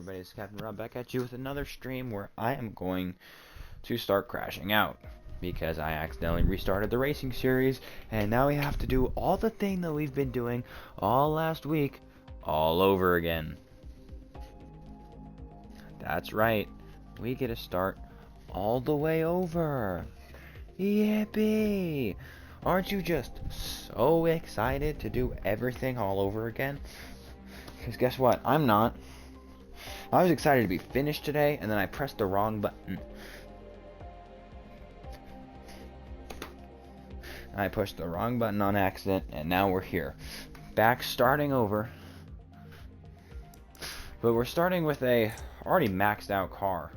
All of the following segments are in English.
everybody, it's Captain Rob back at you with another stream where I am going to start crashing out because I accidentally restarted the racing series and now we have to do all the thing that we've been doing all last week all over again. That's right, we get to start all the way over. Yippee! Aren't you just so excited to do everything all over again? Because guess what? I'm not. I was excited to be finished today, and then I pressed the wrong button. I pushed the wrong button on accident, and now we're here. Back starting over. But we're starting with a already maxed out car.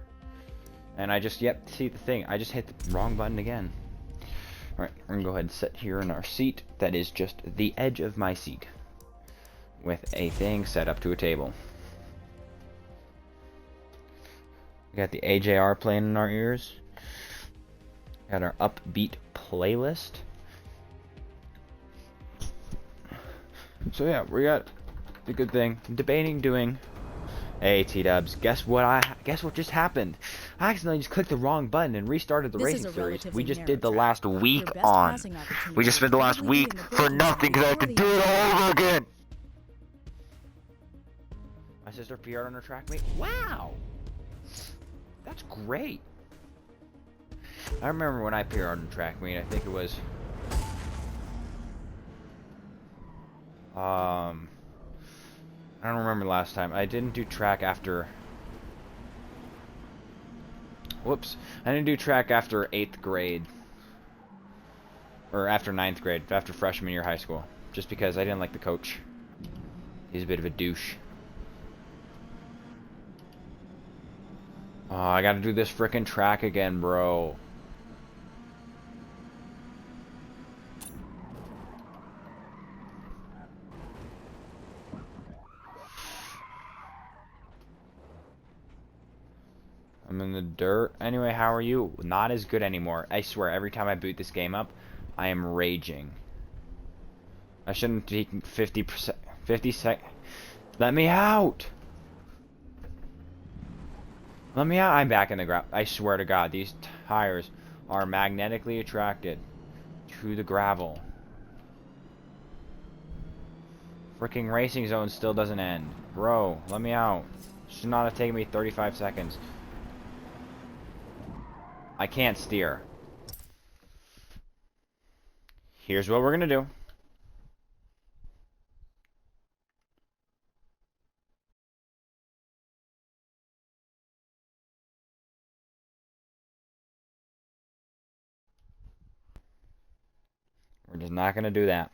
And I just, see the thing, I just hit the wrong button again. Alright, we're going to go ahead and sit here in our seat. That is just the edge of my seat. With a thing set up to a table. We got the AJR playing in our ears. Got our upbeat playlist. So yeah, we got the good thing. I'm debating doing. Hey T-Dubs, guess what just happened? I accidentally just clicked the wrong button and restarted the racing series we just did the last week on. We just spent the last week for nothing because I had to do it all over again. My sister PR'd on her track meet. Wow! That's great. I remember when I PR'd on track meet, I think it was I don't remember last time. I didn't do track after whoops. I didn't do track after 8th grade. Or after 9th grade, after freshman year of high school. Just because I didn't like the coach. He's a bit of a douche. Oh, I gotta do this frickin' track again, bro. I'm in the dirt. Anyway, how are you? Not as good anymore. I swear, every time I boot this game up, I am raging. I shouldn't take 50%. 50 sec. Let me out! Let me out. I'm back in the gravel. I swear to God, these tires are magnetically attracted to the gravel. Freaking racing zone still doesn't end. Bro, let me out. Should not have taken me 35 seconds. I can't steer. Here's what we're gonna do. We're just not gonna do that.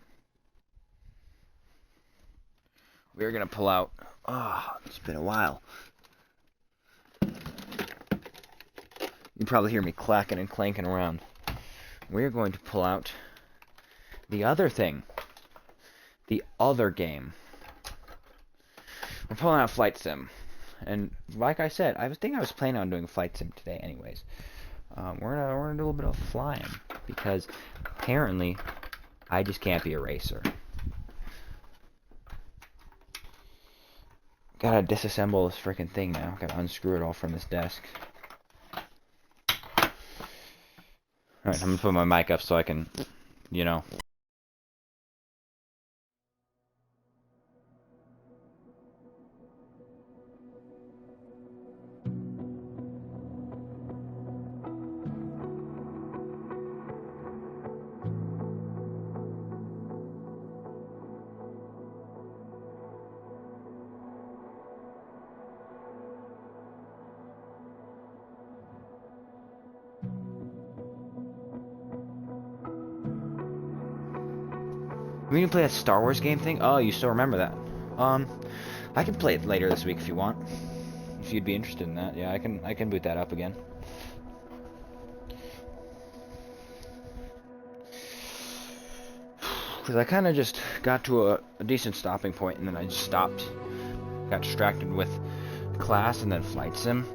We're gonna pull out. Oh, it's been a while. You probably hear me clacking and clanking around. We're going to pull out the other thing. The other game. We're pulling out Flight Sim. And like I said, I was planning on doing Flight Sim today anyways. We're gonna do a little bit of flying. Because apparently I just can't be a racer. Gotta disassemble this freaking thing now. Gotta unscrew it all from this desk. Alright, I'm gonna put my mic up so I can, you know. We can play that Star Wars game thing? Oh, you still remember that. I can play it later this week if you want. If you'd be interested in that. Yeah, I can boot that up again. Because I kind of just got to a decent stopping point and then I just stopped. Got distracted with class and then Flight Sim.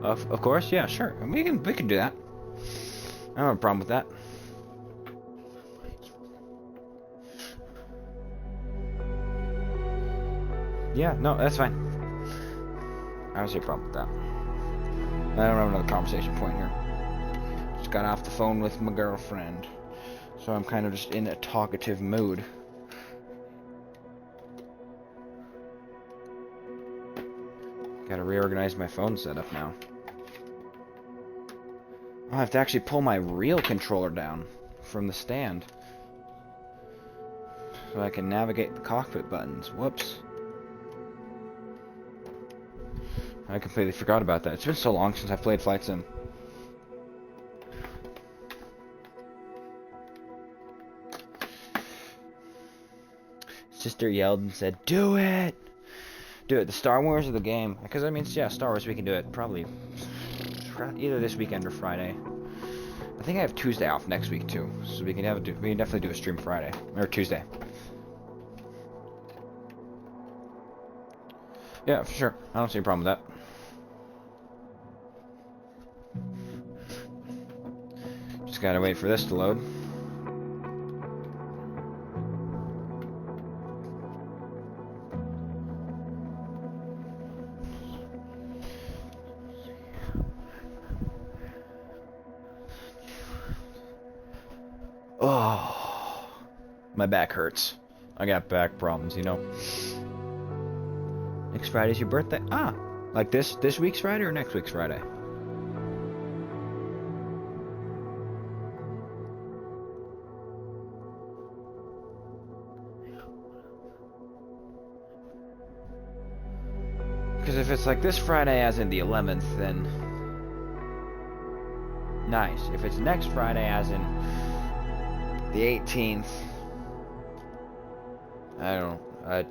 Of course, yeah, sure. We can do that. I don't have a problem with that. Yeah, no, that's fine. I don't see a problem with that. I don't have another conversation point here. Just got off the phone with my girlfriend. So I'm kind of just in a talkative mood. Gotta reorganize my phone setup now. I'll have to actually pull my real controller down from the stand. So I can navigate the cockpit buttons. Whoops. I completely forgot about that. It's been so long since I played Flight Sim. Sister yelled and said, "Do it! Do it." The Star Wars of the game. Because, I mean, yeah, Star Wars, we can do it probably either this weekend or Friday. I think I have Tuesday off next week, too. So we can definitely do a stream Friday. Or Tuesday. Yeah, for sure. I don't see a problem with that. Just gotta wait for this to load. Oh, my back hurts. I got back problems, you know. Next Friday's your birthday? Ah, like this week's Friday or next week's Friday? Because if it's like this Friday as in the 11th, then nice. If it's next Friday as in the 18th, I don't know.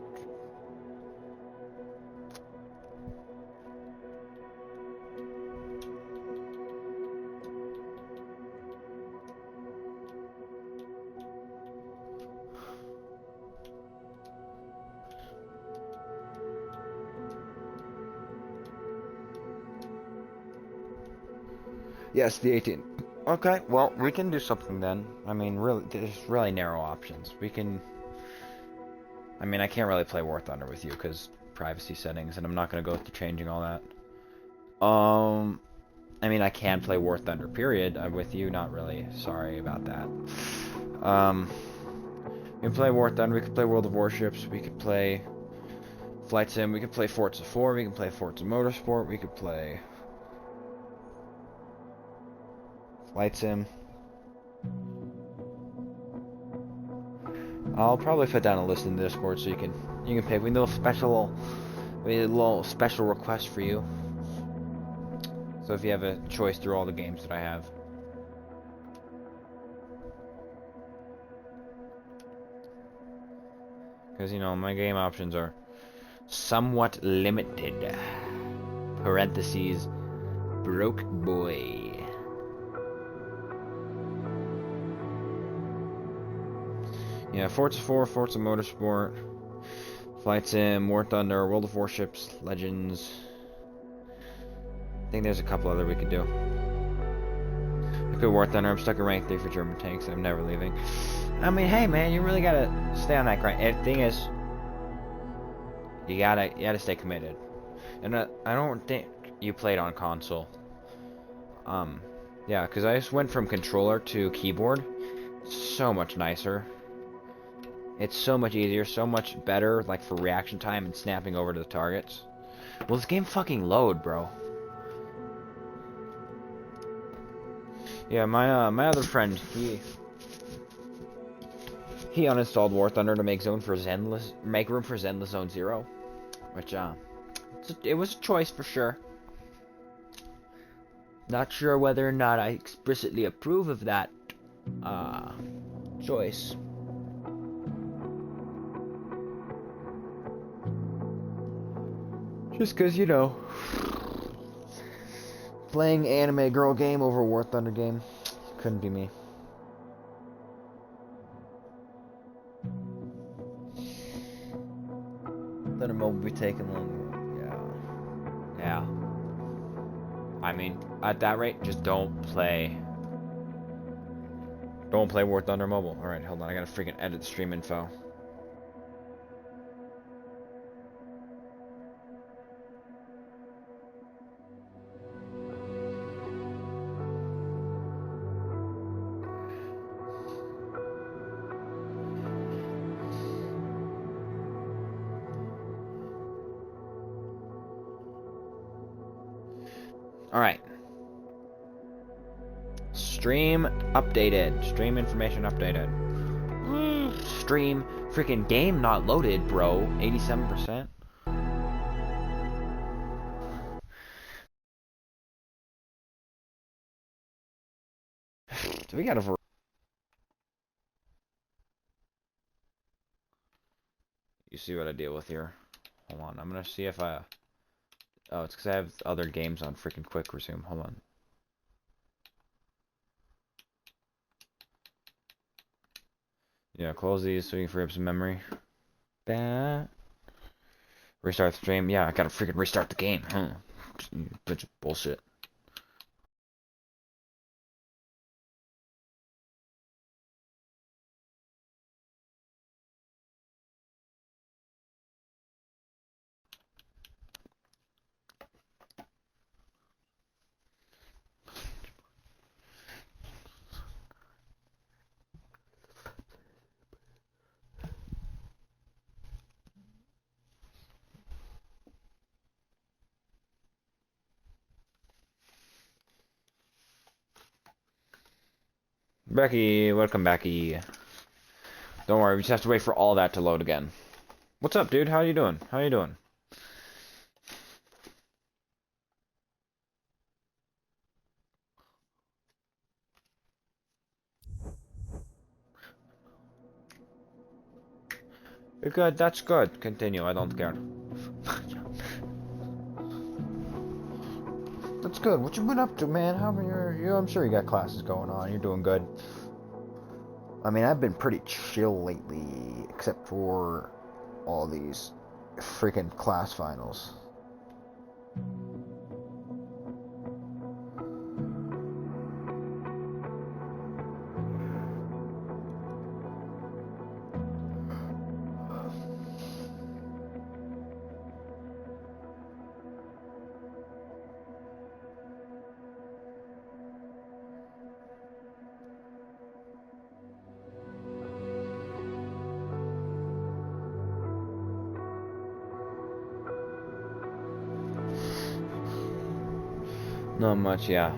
Yes, the 18th. Okay, well, we can do something then. I mean, really, there's really narrow options. We can... I mean, I can't really play War Thunder with you because privacy settings, and I'm not going to go through changing all that. I mean, I can play War Thunder, period, with you. Not really. Sorry about that. We can play War Thunder. We could play World of Warships. We could play Flight Sim. We could play Forza 4. We can play Forza Motorsport. We could play Flight Sim. I'll probably put down a list in the Discord so you can pick. We need a little special request for you. So if you have a choice through all the games that I have. Because, you know, my game options are somewhat limited. Parentheses, broke boy. Yeah, Forza 4, Forza Motorsport, Flight Sim, War Thunder, World of Warships, Legends. I think there's a couple other we could do. I could War Thunder. I'm stuck in rank 3 for German tanks. I'm never leaving. I mean, hey man, you really gotta stay on that grind. And the thing is, you gotta stay committed. And I don't think you played on console. Yeah, because I just went from controller to keyboard. So much nicer. It's so much easier, so much better, like for reaction time and snapping over to the targets. Will this game fucking load, bro? Yeah, my other friend, he uninstalled War Thunder to make room for Zenless Zone Zero, which it was a choice for sure. Not sure whether or not I explicitly approve of that choice. Just cause, you know, playing anime girl game over War Thunder game couldn't be me. Thunder Mobile will be taking longer. Yeah. I mean, at that rate, just don't play War Thunder Mobile. Alright, hold on, I gotta freaking edit the stream info. Alright. Stream updated. Stream information updated. Stream freaking game not loaded, bro. 87%. So we got a... You see what I deal with here? Hold on, I'm gonna see if I... Oh, it's because I have other games on freaking quick resume. Hold on. Yeah, close these so you can free up some memory. That. Restart the stream. Yeah, I gotta freaking restart the game. Huh. Bunch of bullshit. Becky, welcome, Becky. Don't worry, we just have to wait for all that to load again. What's up, dude? How you doing? How you doing? You're good. That's good. Continue. I don't care. That's good. What you been up to, man? How are you? I'm sure you got classes going on. You're doing good. I mean, I've been pretty chill lately, except for all these freaking class finals. Not much, yeah.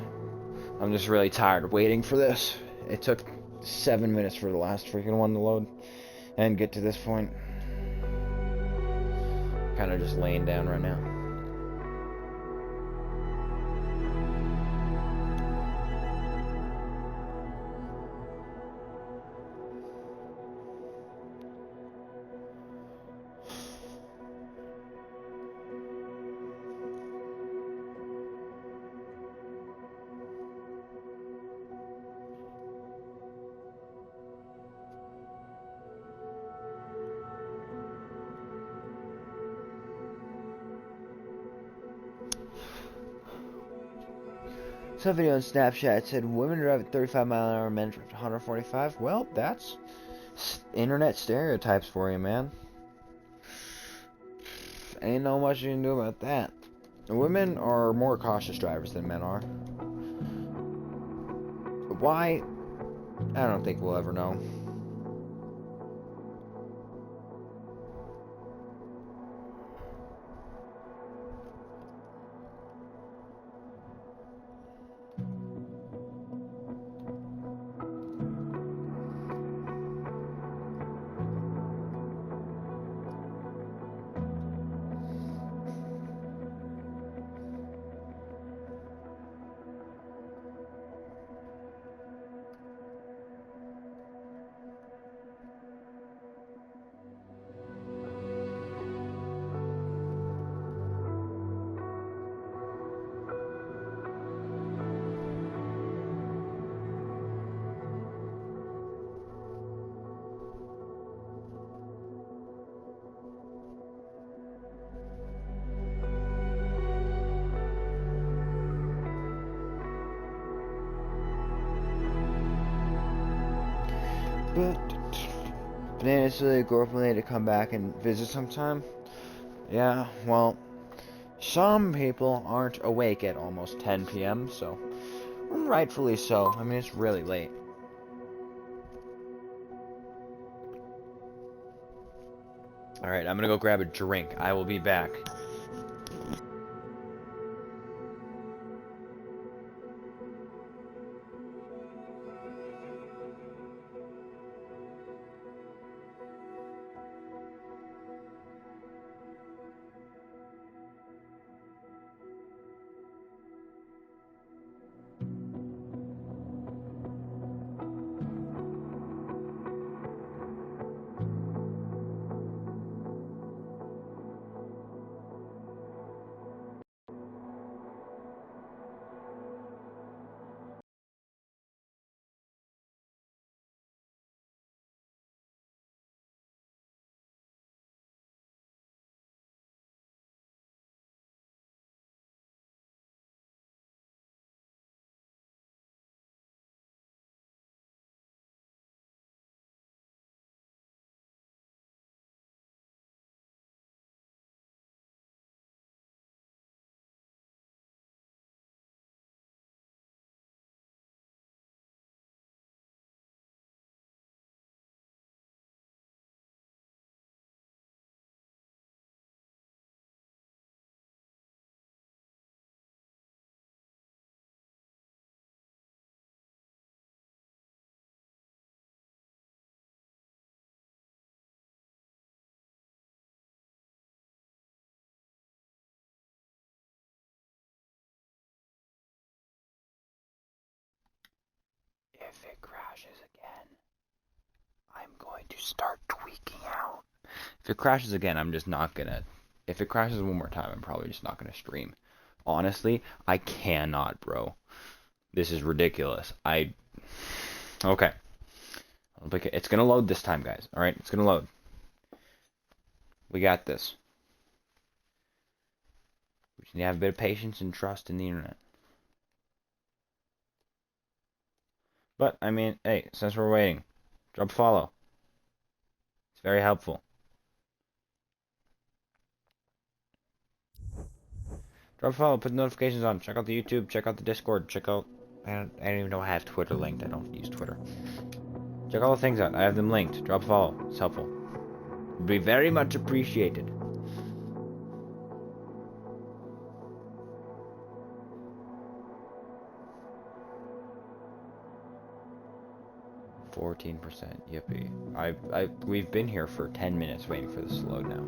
I'm just really tired of waiting for this. It took 7 minutes for the last freaking one to load and get to this point. Kind of just laying down right now. Some video on Snapchat said women drive at 35-mile-an-hour, men drive at 145. Well, that's internet stereotypes for you, man. Ain't no much you can do about that. Women are more cautious drivers than men are. Why? I don't think we'll ever know. But Bananas really girlfriend to come back and visit sometime. Yeah, well, some people aren't awake at almost 10 p.m., so rightfully so. I mean, it's really late. Alright, I'm gonna go grab a drink. I will be back. it crashes again, I'm going to start tweaking out. If it crashes again, I'm just not gonna. If it crashes one more time, I'm probably just not gonna stream. Honestly, I cannot, bro. This is ridiculous. Okay. It's gonna load this time, guys. Alright, it's gonna load. We got this. We just need to have a bit of patience and trust in the internet. But, I mean, hey, since we're waiting, drop a follow. It's very helpful. Drop a follow, put notifications on, check out the YouTube, check out the Discord, check out... I don't even know I have Twitter linked. I don't use Twitter. Check all the things out. I have them linked. Drop a follow. It's helpful. Would be very much appreciated. %, yippee. We've been here for 10 minutes waiting for this to load now.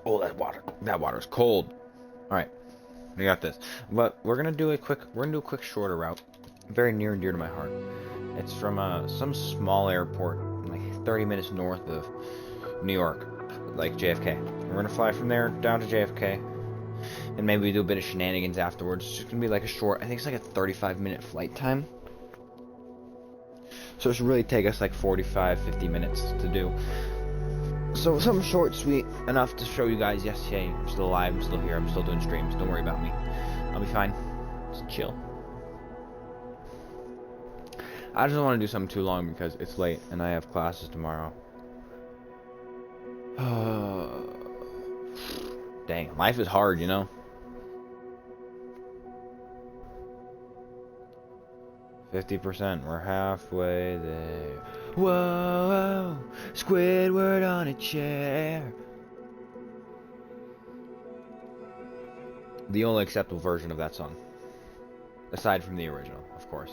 Oh, that water's cold. Alright, we got this. But we're gonna do a quick shorter route. Very near and dear to my heart. It's from some small airport, like 30 minutes north of New York, like JFK. We're gonna fly from there down to JFK, and maybe we do a bit of shenanigans afterwards. It's just gonna be like a short, I think it's like a 35-minute flight time. So it should really take us like 45, 50 minutes to do. So something short, sweet, enough to show you guys, yes, hey, I'm still alive, I'm still here, I'm still doing streams, don't worry about me. I'll be fine. Just chill. I just don't want to do something too long because it's late and I have classes tomorrow. Dang, life is hard, you know? 50%, we're halfway there. Whoa, Squidward on a chair. The only acceptable version of that song. Aside from the original, of course.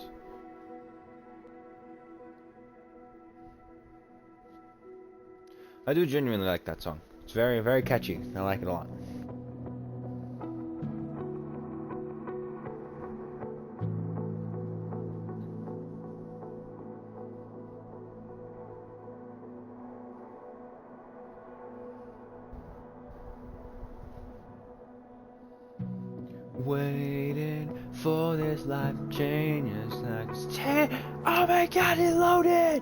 I do genuinely like that song. It's very, very catchy. I like it a lot. Waiting for this life change. Oh my god, it loaded!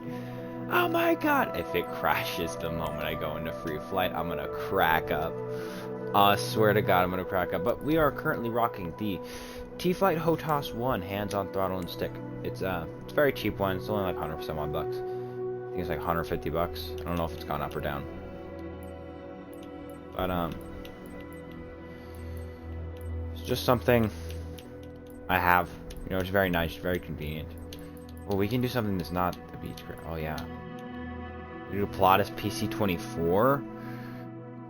Oh my god! If it crashes the moment I go into free flight, I'm gonna crack up. I swear to god, I'm gonna crack up. But we are currently rocking the T-Flight HOTAS 1 hands-on throttle and stick. It's a very cheap one. It's only like 100 some odd bucks. I think it's like 150 bucks. I don't know if it's gone up or down. But it's just something I have. You know, it's very nice, very convenient. Well, we can do something that's not the beach. Oh yeah. We do Pilatus PC24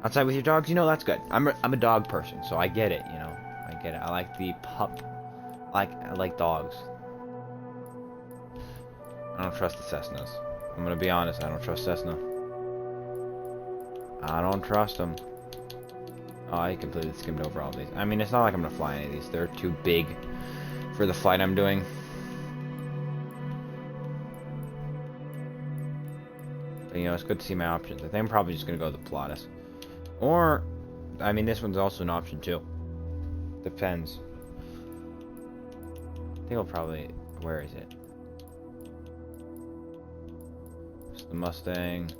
outside with your dogs. You know, that's good. I'm a dog person, so I get it. You know, I get it. I like the pup. I like dogs. I don't trust the Cessnas. I'm gonna be honest. I don't trust Cessna. I don't trust them. Oh, I completely skimmed over all these. I mean, it's not like I'm gonna fly any of these. They're too big for the flight I'm doing. But, you know, it's good to see my options. I think I'm probably just gonna go with the Pilatus. Or, I mean, this one's also an option too. Depends. I think I'll probably... Where is it? It's the Mustang.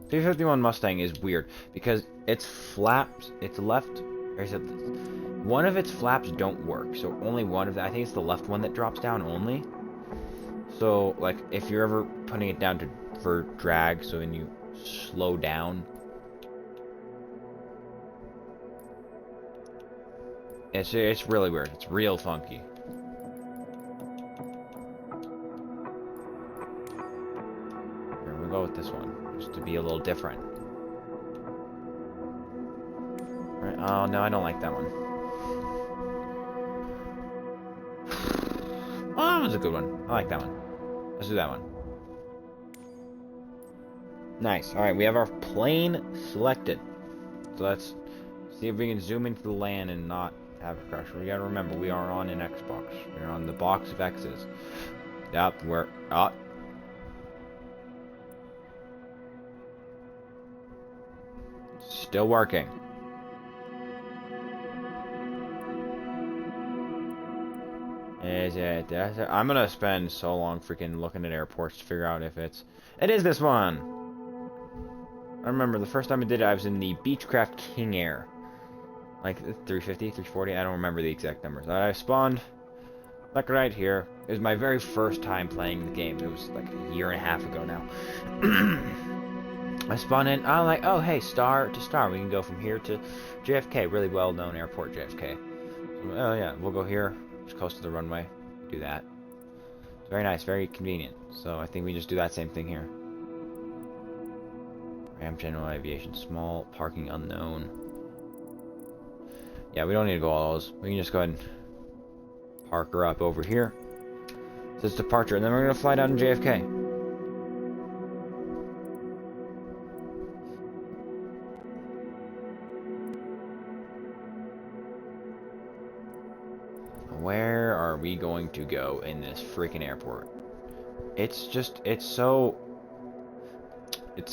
351 Mustang is weird because its flaps, its left, or is it, one of its flaps don't work. So only one of them. I think it's the left one that drops down only. So like if you're ever putting it down for drag, so when you slow down, it's really weird. It's real funky. Here we go with this one, just to be a little different. Right? Oh no, I don't like that one. Oh, that was a good one. I like that one. Let's do that one. Nice. Alright, we have our plane selected. So let's see if we can zoom into the land and not have a crash. We gotta remember, we are on an Xbox. We're on the box of X's. Yep, we're... Oh. Still working. Is it? That's it. I'm gonna spend so long freaking looking at airports to figure out if it's... It is this one! I remember the first time I did it, I was in the Beechcraft King Air. Like 350, 340, I don't remember the exact numbers. I spawned like right here. It was my very first time playing the game. It was like a year and a half ago now. I spawned in, I'm like, oh hey, star to star. We can go from here to JFK, really well known airport, JFK. So, oh yeah, we'll go here, just close to the runway, do that. It's very nice, very convenient. So I think we just do that same thing here. Ram general aviation, small, parking unknown. Yeah, we don't need to go all those. We can just go ahead and park her up over here. So it's departure, and then we're gonna fly down to JFK. Where are we going to go in this freaking airport? It's just, it's so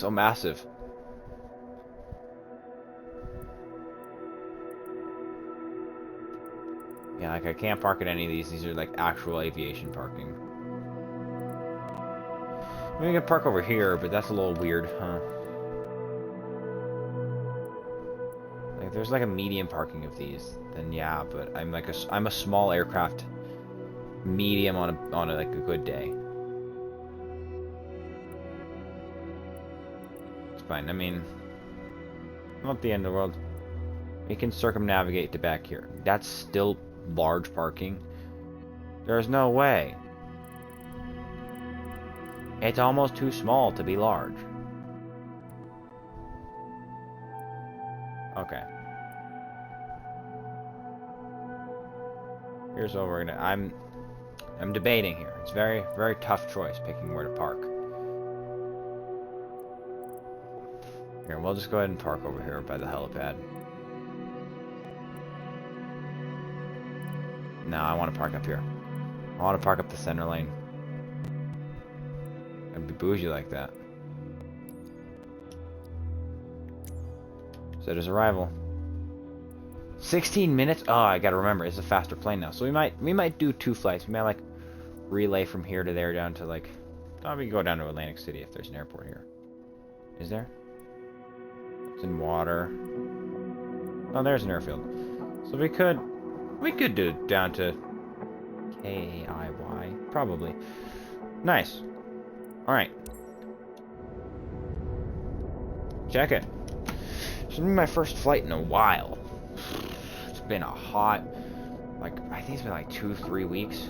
massive. Yeah, like I can't park at any of these. These are like actual aviation parking. I mean, we can park over here, but that's a little weird, huh? Like, if there's like a medium parking of these, then yeah. But I'm a small aircraft, medium on a like a good day. It's fine. I mean, not the end of the world. We can circumnavigate to back here. That's still large parking. There's no way. It's almost too small to be large. Okay. Here's what we're gonna... I'm debating here. It's very, very tough choice picking where to park. Here, we'll just go ahead and park over here by the helipad. No, I want to park up here. I want to park up the center lane. I'd be bougie like that. Set as arrival. 16 minutes? Oh, I gotta remember, it's a faster plane now. So we might do 2 flights. We might like relay from here to there down to like... Oh, we can go down to Atlantic City if there's an airport here. Is there? It's in water. Oh, there's an airfield. So we could do it down to K-A-I-Y. Probably. Nice. Alright. Check it. This will be my first flight in a while. It's been a hot... Like, I think it's been like 2-3 weeks.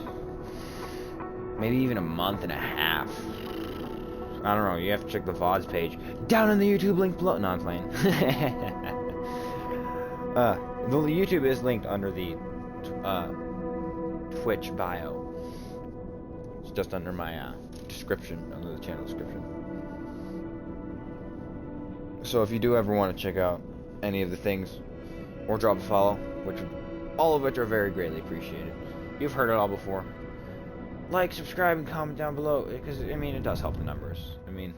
Maybe even a month and a half. I don't know. You have to check the VODs page. Down in the YouTube link below. No, I'm playing. The YouTube is linked under the Twitch bio. It's just under my description, under the channel description. So if you do ever want to check out any of the things, or drop a follow, all of which are very greatly appreciated. You've heard it all before. Like, subscribe, and comment down below, because, I mean, it does help the numbers. I mean,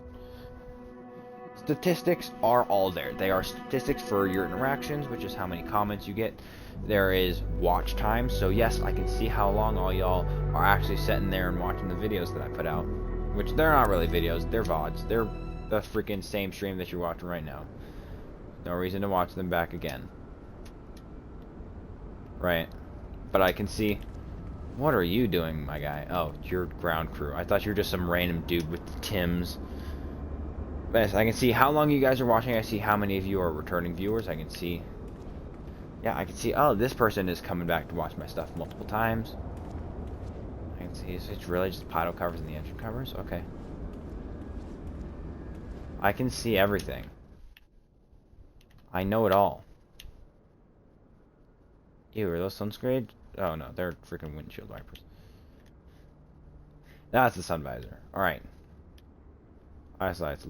statistics are all there. They are statistics for your interactions, which is how many comments you get. There is watch time, so yes, I can see how long all y'all are actually sitting there and watching the videos that I put out. Which, they're not really videos, they're VODs. They're the freaking same stream that you're watching right now. No reason to watch them back again. Right. But I can see... What are you doing, my guy? Oh, you're ground crew. I thought you were just some random dude with the Tims. But yes, I can see how long you guys are watching. I see how many of you are returning viewers. I can see... Yeah, I can see... Oh, this person is coming back to watch my stuff multiple times. I can see it's really just pilot covers and the engine covers. Okay. I can see everything. I know it all. Ew, are those sunscreen? Oh no, they're freaking windshield wipers. That's the sun visor. Alright. Lights.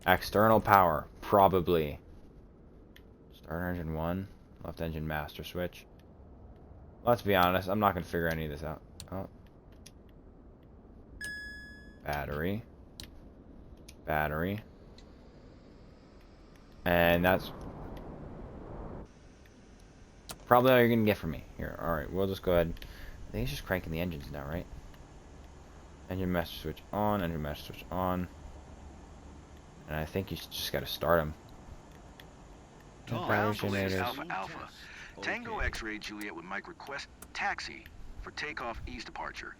External power, probably. Start engine 1. Left engine master switch. Let's be honest, I'm not going to figure any of this out. Oh. Battery. And that's probably all you're going to get from me. Here, alright, we'll just go ahead. I think it's just cranking the engines now, right? Engine master switch on, And I think you just got to start them. Ground police Alpha Alpha. Tango X-ray Juliet with Mike request taxi for takeoff east departure.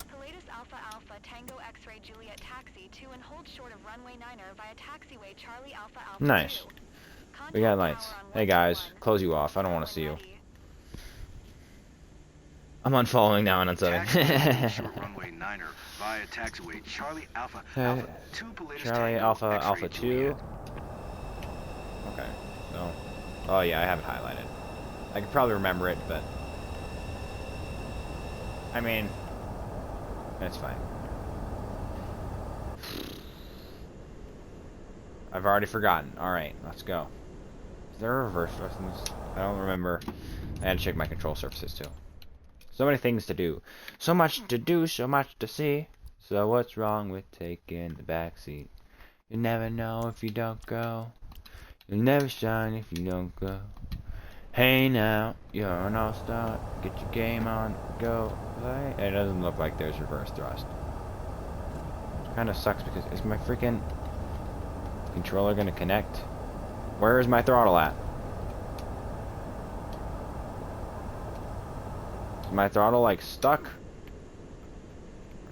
Pilatus Alpha Alpha Tango X-ray Juliet taxi to and hold short of runway 9er via taxiway Charlie Alpha Alpha. Nice. 2. We got lights. Hey guys, close you off. I don't want to see you. I'm unfollowing now and unsubbing. Runway 9er via taxiway Charlie Alpha Alpha 2 Pilatus Charlie Tango Alpha X-ray Alpha 2. Juliet. Okay. So, oh yeah, I have it highlighted. I could probably remember it, but I mean, that's fine. I've already forgotten. Alright, let's go. Is there a reverse thrust in this? I don't remember. I had to check my control surfaces too. So many things to do. So much to do, so much to see. So what's wrong with taking the back seat? You never know if you don't go. You'll never shine if you don't go. Hey now, you're an all-star. Get your game on, go play. It doesn't look like there's reverse thrust. Kind of sucks because is my freaking controller gonna connect? Where is my throttle at? Is my throttle like stuck? Are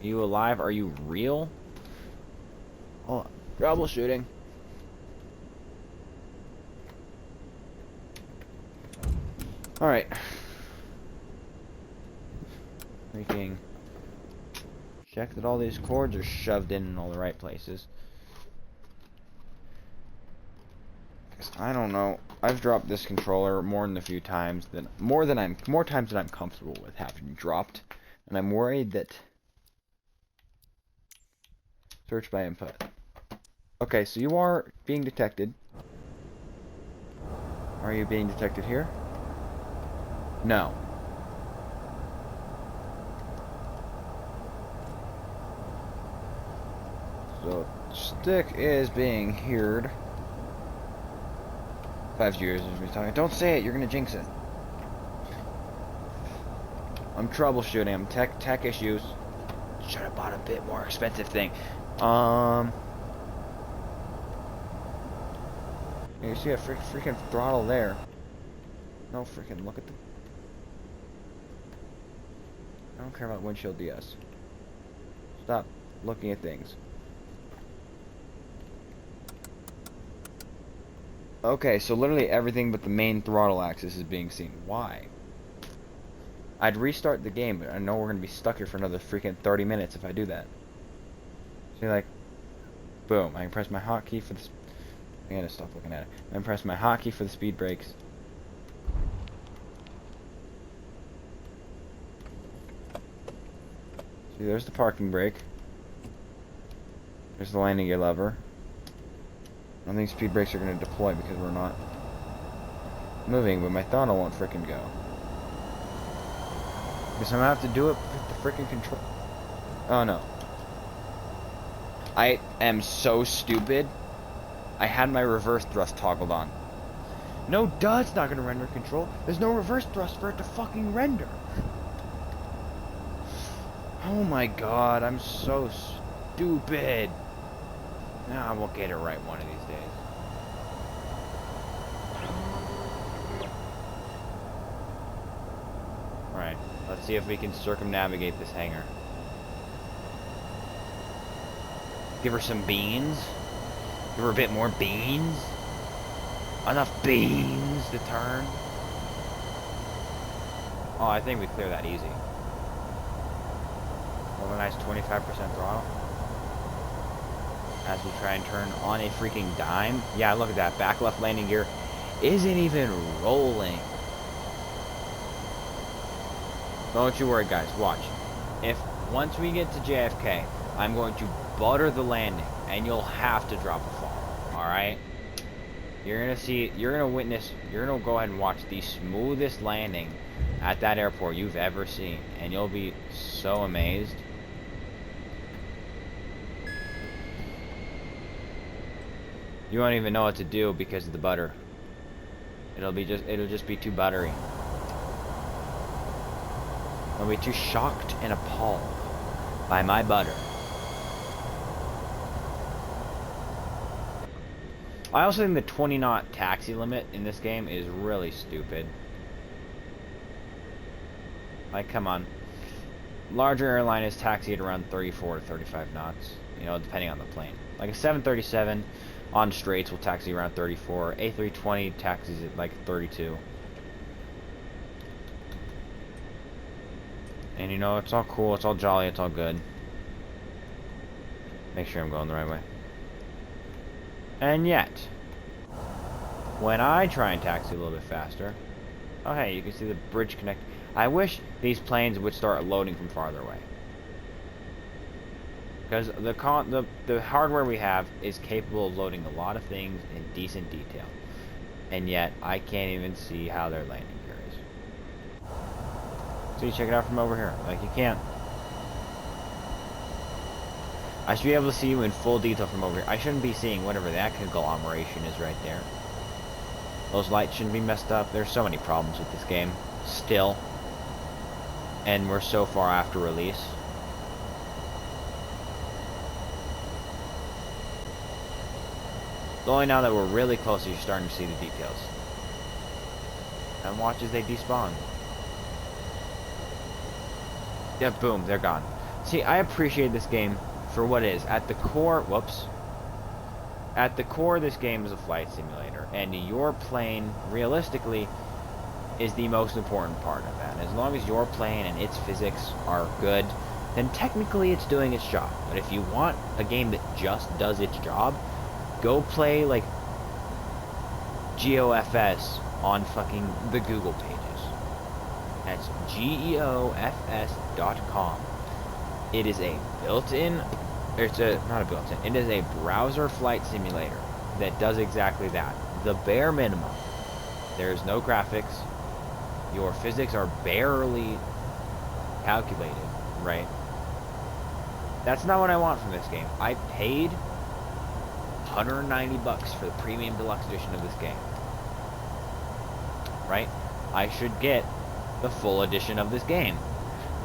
you alive? Are you real? Oh, troubleshooting. Alright. Freaking check that all these cords are shoved in all the right places. Cause I don't know. I've dropped this controller more times than I'm comfortable with having dropped. And I'm worried that search by input. Okay, so you are being detected. Are you being detected here? No. So, stick is being heard. 5 years as we're talking. Don't say it, you're gonna jinx it. I'm troubleshooting, I'm tech issues. Should have bought a bit more expensive thing. You see a freaking throttle there. No freaking look at the. I don't care about windshield DS. Stop looking at things. Okay, so literally everything but the main throttle axis is being seen. Why? I'd restart the game, but I know we're gonna be stuck here for another freaking 30 minutes if I do that. See, like, boom, I can press my hotkey for the. I gotta stop looking at it. I can press my hotkey for the speed brakes. See, there's the parking brake. There's the landing gear lever. I don't think speed brakes are going to deploy because we're not moving, but my throttle won't frickin' go. Guess I'm going to have to do it with the frickin' control. Oh no. I am so stupid. I had my reverse thrust toggled on. No, duh, it's not going to render control. There's no reverse thrust for it to fucking render. Oh my god, I'm so stupid. Nah, we'll get it right one of these days. Alright, let's see if we can circumnavigate this hangar. Give her some beans. Give her a bit more beans. Enough beans to turn. Oh, I think we clear that easy. Have a nice 25% throttle. As we try and turn on a freaking dime. Yeah, look at that. Back left landing gear isn't even rolling. Don't you worry, guys. Watch. If once we get to JFK, I'm going to butter the landing, and you'll have to drop a fall. All right? You're gonna see, you're gonna witness, you're gonna go ahead and watch the smoothest landing at that airport you've ever seen, and you'll be so amazed. You won't even know what to do because of the butter. It'll just be too buttery. You'll be too shocked and appalled by my butter. I also think the 20 knot taxi limit in this game is really stupid. Like, come on. Larger airline is taxied around 34 to 35 knots, you know, depending on the plane. Like a 737 on straights will taxi around 34. A320 taxis at like 32. And you know, it's all cool, it's all jolly, it's all good. Make sure I'm going the right way. And yet, when I try and taxi a little bit faster, oh hey, you can see the bridge connect. I wish these planes would start loading from farther away. Because the hardware we have is capable of loading a lot of things in decent detail. And yet, I can't even see how they're landing gear is. So you check it out from over here. Like, you can't. I should be able to see you in full detail from over here. I shouldn't be seeing whatever that conglomeration is right there. Those lights shouldn't be messed up. There's so many problems with this game. Still. And we're so far after release. It's only now that we're really close that you're starting to see the details. And watch as they despawn. Yeah, boom, they're gone. See, I appreciate this game for what it is. At the core, whoops. At the core, this game is a flight simulator. And your plane, realistically, is the most important part of that. As long as your plane and its physics are good, then technically it's doing its job. But if you want a game that just does its job, go play, like, GeoFS on fucking the Google pages. That's GeoFS.com. It is a built-in, not a built-in, it is a browser flight simulator that does exactly that. The bare minimum. There's no graphics. Your physics are barely calculated, right? That's not what I want from this game. I paid $190 for the premium deluxe edition of this game. Right? I should get the full edition of this game.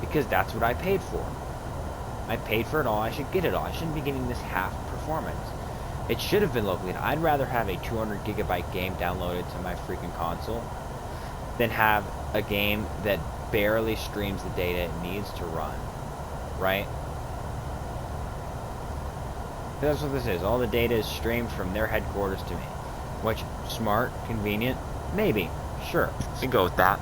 Because that's what I paid for. I paid for it all, I should get it all. I shouldn't be getting this half performance. It should have been locally. I'd rather have a 200 gigabyte game downloaded to my freaking console than have a game that barely streams the data it needs to run. Right? That's what this is. All the data is streamed from their headquarters to me. Which, smart, convenient, maybe. Sure, we can go with that.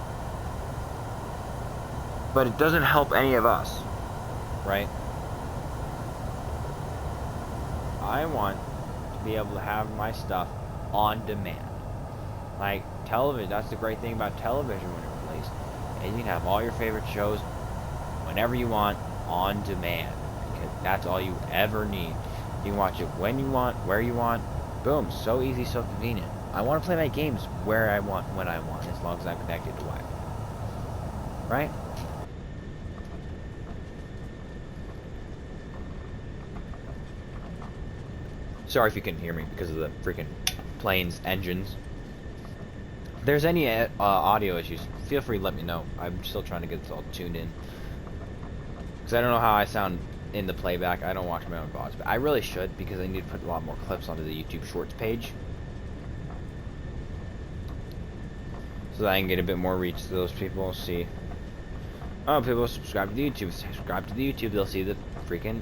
But it doesn't help any of us. Right? I want to be able to have my stuff on demand. Like, television, that's the great thing about television when it released. And you can have all your favorite shows whenever you want, on demand. Because that's all you ever need. You can watch it when you want, where you want. Boom, so easy, so convenient. I want to play my games where I want, when I want, as long as I'm connected to Wi-Fi. Right? Sorry if you couldn't hear me because of the freaking plane's engines. If there's any audio issues, feel free to let me know. I'm still trying to get this all tuned in. Because I don't know how I sound in the playback. I don't watch my own VODs, but I really should because I need to put a lot more clips onto the YouTube Shorts page. So that I can get a bit more reach to those people. See. Oh, people subscribe to the YouTube. Subscribe to the YouTube. They'll see the freaking...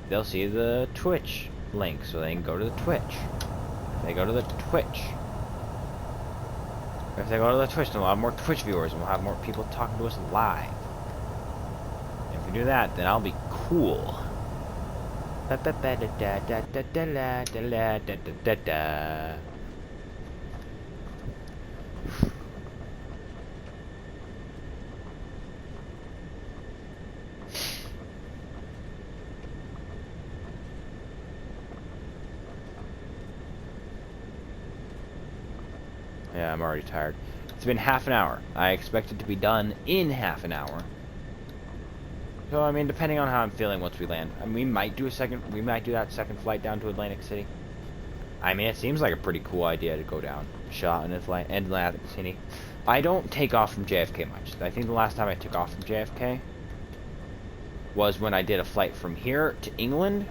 They'll see the Twitch link, so they can go to the Twitch. If they go to the Twitch, then we'll have more Twitch viewers, and we'll have more people talking to us live. And if we do that, then I'll be cool. Yeah, I'm already tired. It's been half an hour. I expect it to be done in half an hour. So, I mean, depending on how I'm feeling once we land. I mean, we might do that second flight down to Atlantic City. I mean, it seems like a pretty cool idea to go down, shot in Atlantic City. I don't take off from JFK much. I think the last time I took off from JFK was when I did a flight from here to England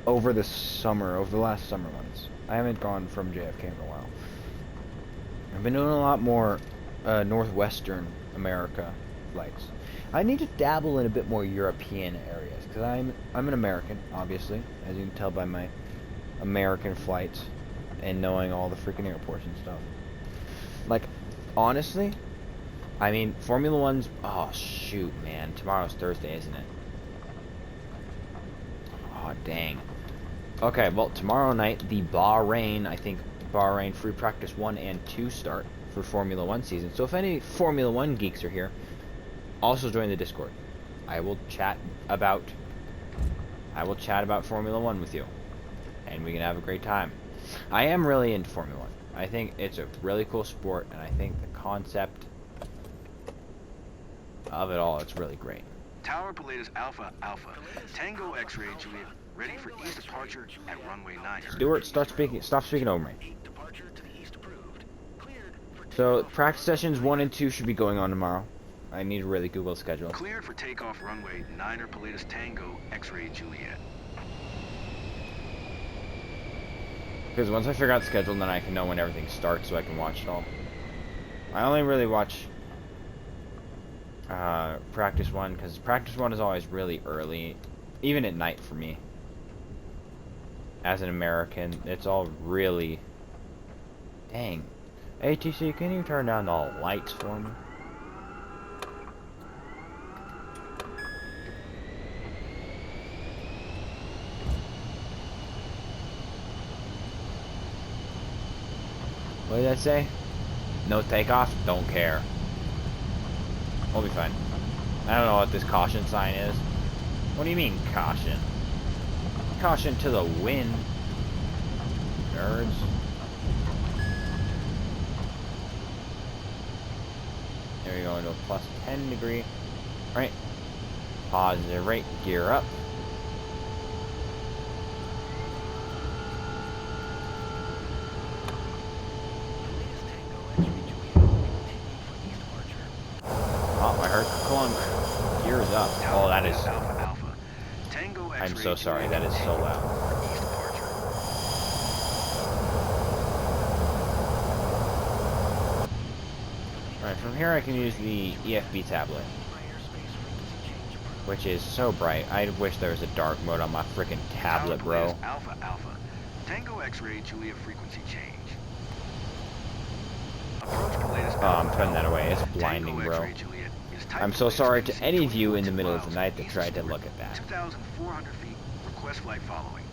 over the last summer months. I haven't gone from JFK in a while. I've been doing a lot more northwestern America flights. I need to dabble in a bit more European areas, because I'm an American, obviously, as you can tell by my American flights and knowing all the freaking airports and stuff. Like, honestly, I mean, Formula One's... Oh, shoot, man. Tomorrow's Thursday, isn't it? Oh, dang. Okay, well, tomorrow night, the Bahrain Free Practice 1 and 2 start for Formula 1 season. So if any Formula 1 geeks are here, also join the Discord. I will chat about Formula 1 with you. And we can have a great time. I am really into Formula 1. I think it's a really cool sport, and I think the concept of it all, it's really great. Tower Pilatus Alpha Alpha. Tango X-ray Juliet, ready for east departure at runway 9. Stuart, stop speaking over me. So, practice sessions 1 and 2 should be going on tomorrow. I need to really Google the schedule. Cleared for takeoff runway 9er Pilatus Tango X-ray Juliet. Because once I figure out the schedule, then I can know when everything starts so I can watch it all. I only really watch practice 1, because practice 1 is always really early, even at night for me. As an American, it's all really... Dang. ATC, can you turn down the lights for me? What did I say? No takeoff? Don't care. We'll be fine. I don't know what this caution sign is. What do you mean, caution? Caution to the wind. Nerds. There we go, into a plus 10 degree. Right. Positive rate. Gear up. Gears up. Oh, that is... I'm so sorry, that is so loud. Alright, from here I can use the EFB tablet, which is so bright. I wish there was a dark mode on my freaking tablet, bro. Alpha Alpha. Tango X-ray Juliet frequency change. Oh, I'm putting that away. It's blinding, bro. I'm so sorry to any of you in the middle of the night that tried to look at that. 2,400 feet. Request flight following.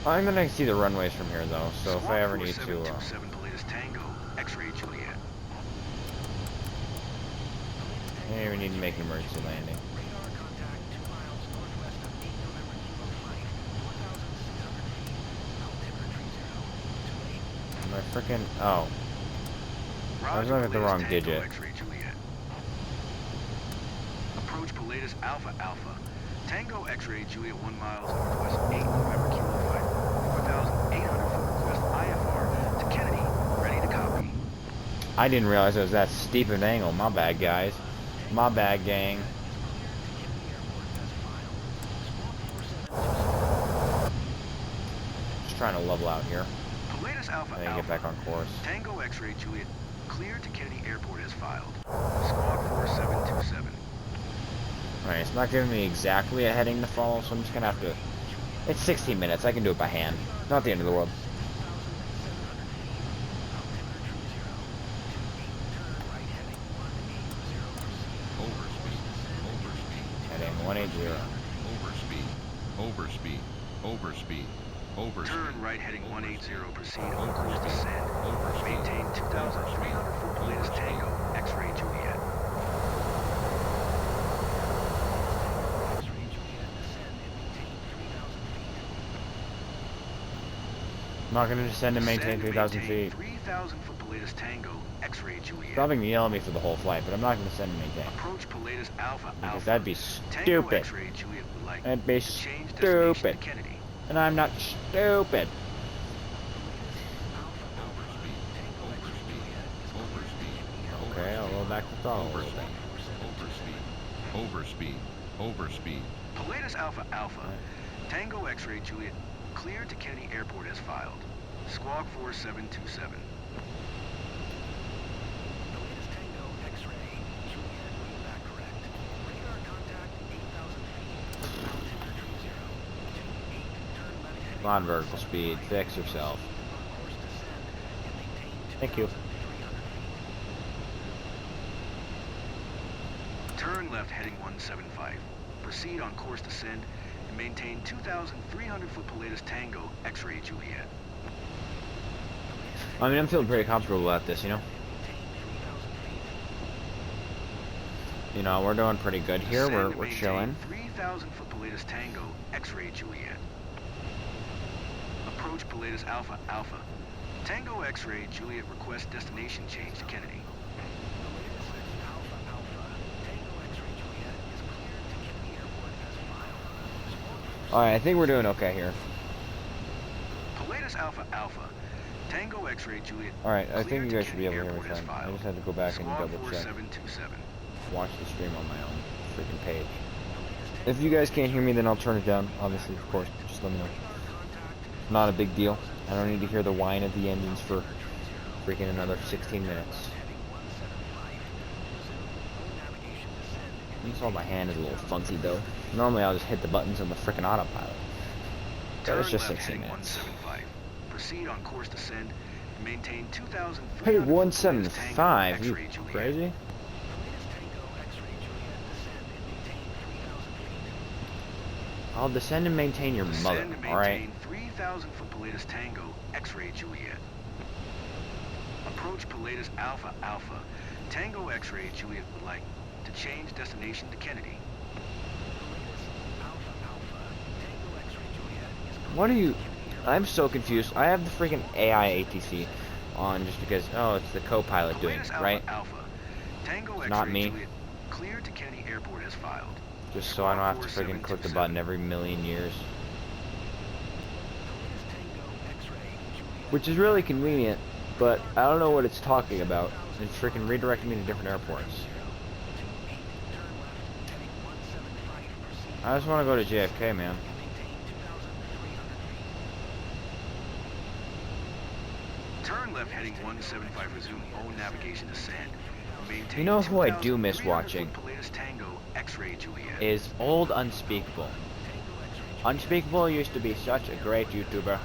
I'm gonna see the runways from here though, so if I ever need to. I even need to make an emergency landing. My frickin' oh. I was looking at the wrong digit. Approach Pilatus Alpha Alpha. Tango X-ray Juliet 1 miles northwest 8 November Kilo Flight 4,800 foot request IFR to Kennedy. Ready to copy. I didn't realize it was that steep an angle. My bad, guys. My bad, gang. Just trying to level out here. Alpha and then get back on course. Tango X-ray Juliet cleared to Kennedy Airport as filed. Squawk 4727. Alright, it's not giving me exactly a heading to follow, so I'm just gonna have to... It's 16 minutes, I can do it by hand. Not the end of the world. Heading 180. Overspeed. Turn right heading 180, proceed on course descend. Maintain 2,300 foot Pilatus Tango, X-ray Juliet. I'm not gonna descend and maintain Descend and 3,000 maintain feet. 3,000 for Pilatus Tango, X-ray Juliet. Probably gonna yell at me for the whole flight, but I'm not gonna descend and maintain. Approach Pilatus Alpha Because Alpha. that'd be Tango stupid. X-ray Juliet would like That'd be to change destination to stupid. Kennedy. And I'm not stupid. Okay, I'll roll back the throttle a little bit. Overspeed. Pilatus Alpha Alpha. Tango X-ray Juliet cleared to Kennedy Airport as filed. Squawk 4727. Pilatus Tango X-ray Juliet, read back correct. Radar contact 8,000 feet. Altitude 30. 28, turn left heading. Come on, vertical speed. Fix yourself. Course descend and maintain Thank you. 2,300 feet. Turn left heading 175. Proceed on course descend and maintain 2,300 foot Pilatus Tango X-ray Juliet. I mean, I'm feeling pretty comfortable about this, you know? You know, we're doing pretty good here. We're chilling. 3,000 foot Pilatus Tango X-ray Juliet. Approach Pilatus Alpha Alpha. Tango X-ray Juliet request destination change to Kennedy. Alright, I think we're doing okay here. Pilatus Alpha Alpha. Tango X-ray Juliet. Alright, I think cleared you to guys should be able Kennedy to hear me Airport as fine. I filed. just had to go back and Squawk double check. 4727. Watch the stream on my own freaking page. If you guys can't hear me, then I'll turn it down. Obviously, of course, just let me know. Not a big deal. I don't need to hear the whine of the engines for freaking another 16 minutes. You saw my hand is a little funky though. Normally I'll just hit the buttons on the freaking autopilot. But it's just 16 minutes. Proceed on course descend and maintain 2,000. Hey, 175? You crazy? I'll descend and maintain your mother, alright? 3,000 for Pilatus Tango X-ray Juliet. Approach Pilatus Alpha Alpha. Tango X-ray Juliet would like to change destination to Kennedy. What are you... I'm so confused. I have the freaking AI ATC on just because, oh, it's the co-pilot doing it, right? Alpha. Tango Not X-ray me. Juliet cleared to Kennedy Airport as filed. Just so I don't have to freaking click the button every million years. Which is really convenient, but I don't know what it's talking about. It's freaking redirecting me to different airports. I just want to go to JFK, man. Turn left heading 175, resume own navigation descend. Maintain You know who I do miss 2,300 watching? foot Pilatus Tango X-ray Juliet. Is old Unspeakable. Unspeakable used to be such a great YouTuber.